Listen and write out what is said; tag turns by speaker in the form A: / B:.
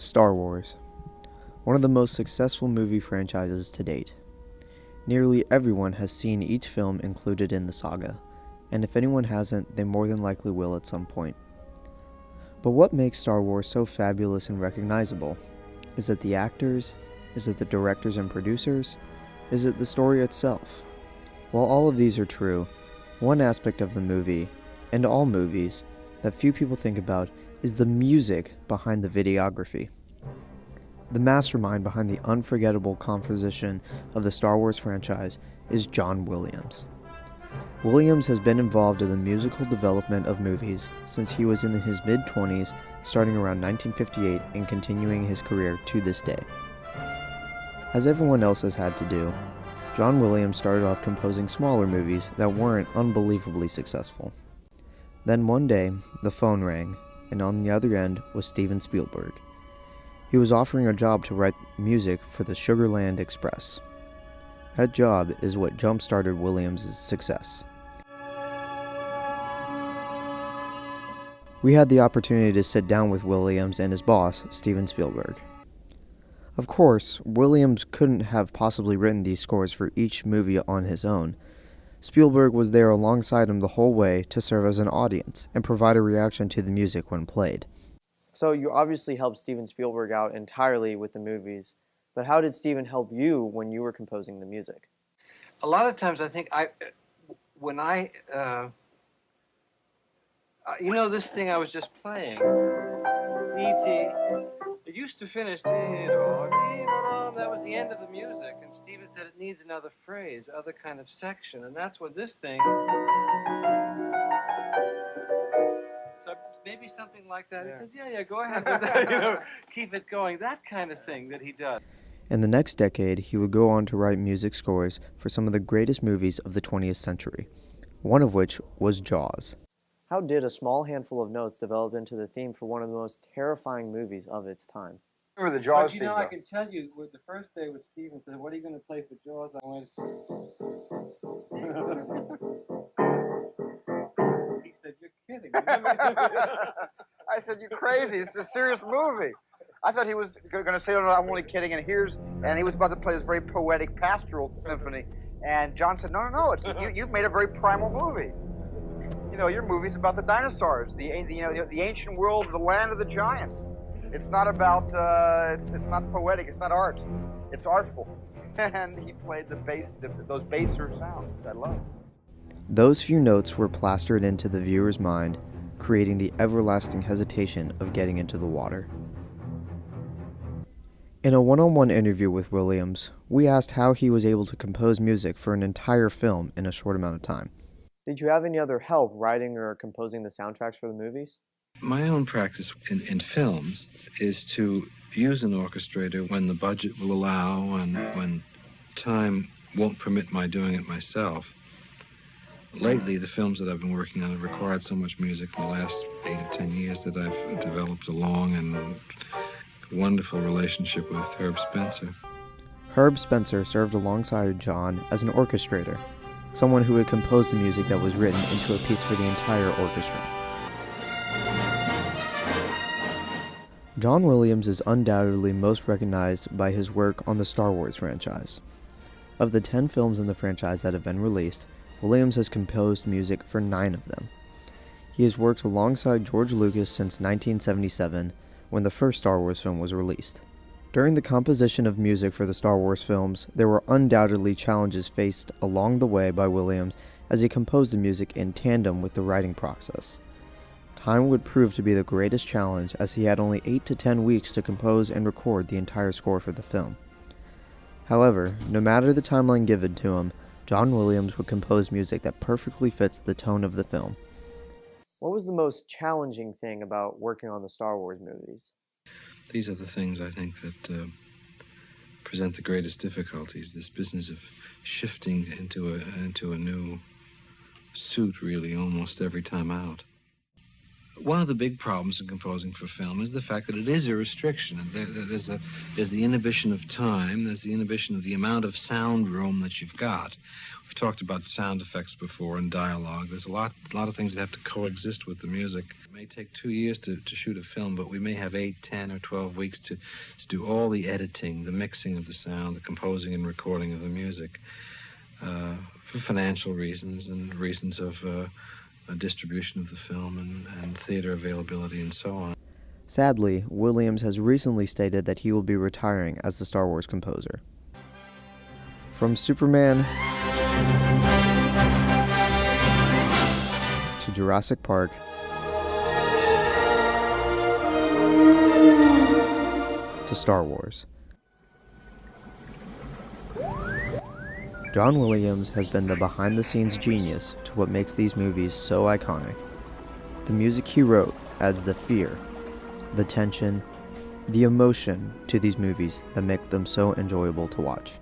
A: Star Wars, one of the most successful movie franchises to date. Nearly everyone has seen each film included in the saga, and if anyone hasn't, they more than likely will at some point. But what makes Star Wars so fabulous and recognizable? Is it the actors? Is it the directors and producers? Is it the story itself? While all of these are true, one aspect of the movie, and all movies, that few people think about is the music behind the videography. The mastermind behind the unforgettable composition of the Star Wars franchise is John Williams. Williams has been involved in the musical development of movies since he was in his mid-20s, starting around 1958 and continuing his career to this day. As everyone else has had to do, John Williams started off composing smaller movies that weren't unbelievably successful. Then one day, the phone rang, and on the other end was Steven Spielberg. He was offering a job to write music for the Sugarland Express. That job is what jump-started Williams' success. We had the opportunity to sit down with Williams and his boss, Steven Spielberg. Of course, Williams couldn't have possibly written these scores for each movie on his own. Spielberg was there alongside him the whole way to serve as an audience and provide a reaction to the music when played. So you obviously helped Steven Spielberg out entirely with the movies, but how did Steven help you when you were composing the music?
B: A lot of times I think this thing I was just playing, E.T., it used to finish, that was the end of the music, and Steven said it needs another phrase, other kind of section, and that's what this thing, so maybe something like that. Yeah. He says, yeah, go ahead with that, keep it going, that kind of thing that he does.
A: In the next decade, he would go on to write music scores for some of the greatest movies of the 20th century, one of which was Jaws. How did a small handful of notes develop into the theme for one of the most terrifying movies of its time?
C: Remember the Jaws
B: theme, I can tell you, with the first day with Steven said, what are you going to play for Jaws? I went, he said, you're kidding.
C: I said, you're crazy. It's a serious movie. I thought he was going to say, no, I'm only kidding. And he was about to play this very poetic pastoral symphony. And John said, no, you've made a very primal movie. Your movie's about the dinosaurs, the ancient world, the land of the giants. It's not about, it's not poetic, it's not art. It's artful. And he played those baser sounds I love.
A: Those few notes were plastered into the viewer's mind, creating the everlasting hesitation of getting into the water. In a one-on-one interview with Williams, we asked how he was able to compose music for an entire film in a short amount of time. Did you have any other help writing or composing the soundtracks for the movies?
D: My own practice in films is to use an orchestrator when the budget will allow and when time won't permit my doing it myself. Lately, the films that I've been working on have required so much music in the last 8 or 10 years that I've developed a long and wonderful relationship with Herb Spencer.
A: Herb Spencer served alongside John as an orchestrator, someone who would compose the music that was written into a piece for the entire orchestra. John Williams is undoubtedly most recognized by his work on the Star Wars franchise. Of the 10 films in the franchise that have been released, Williams has composed music for 9 of them. He has worked alongside George Lucas since 1977, when the first Star Wars film was released. During the composition of music for the Star Wars films, there were undoubtedly challenges faced along the way by Williams as he composed the music in tandem with the writing process. Time would prove to be the greatest challenge, as he had only 8 to 10 weeks to compose and record the entire score for the film. However, no matter the timeline given to him, John Williams would compose music that perfectly fits the tone of the film. What was the most challenging thing about working on the Star Wars movies?
D: These are the things I think that present the greatest difficulties. This business of shifting into a new suit, really, almost every time out. one of the big problems in composing for film is the fact that it is a restriction. And there's the inhibition of time, there's the inhibition of the amount of sound room that you've got. We've talked about sound effects before and dialogue. There's a lot of things that have to coexist with the music. It may take 2 years to shoot a film, but we may have 8, 10, or 12 weeks to do all the editing, the mixing of the sound, the composing and recording of the music, for financial reasons and reasons of a distribution of the film and theater availability and so on.
A: Sadly, Williams has recently stated that he will be retiring as the Star Wars composer. From Superman to Jurassic Park to Star Wars, John Williams has been the behind-the-scenes genius to what makes these movies so iconic. The music he wrote adds the fear, the tension, the emotion to these movies that make them so enjoyable to watch.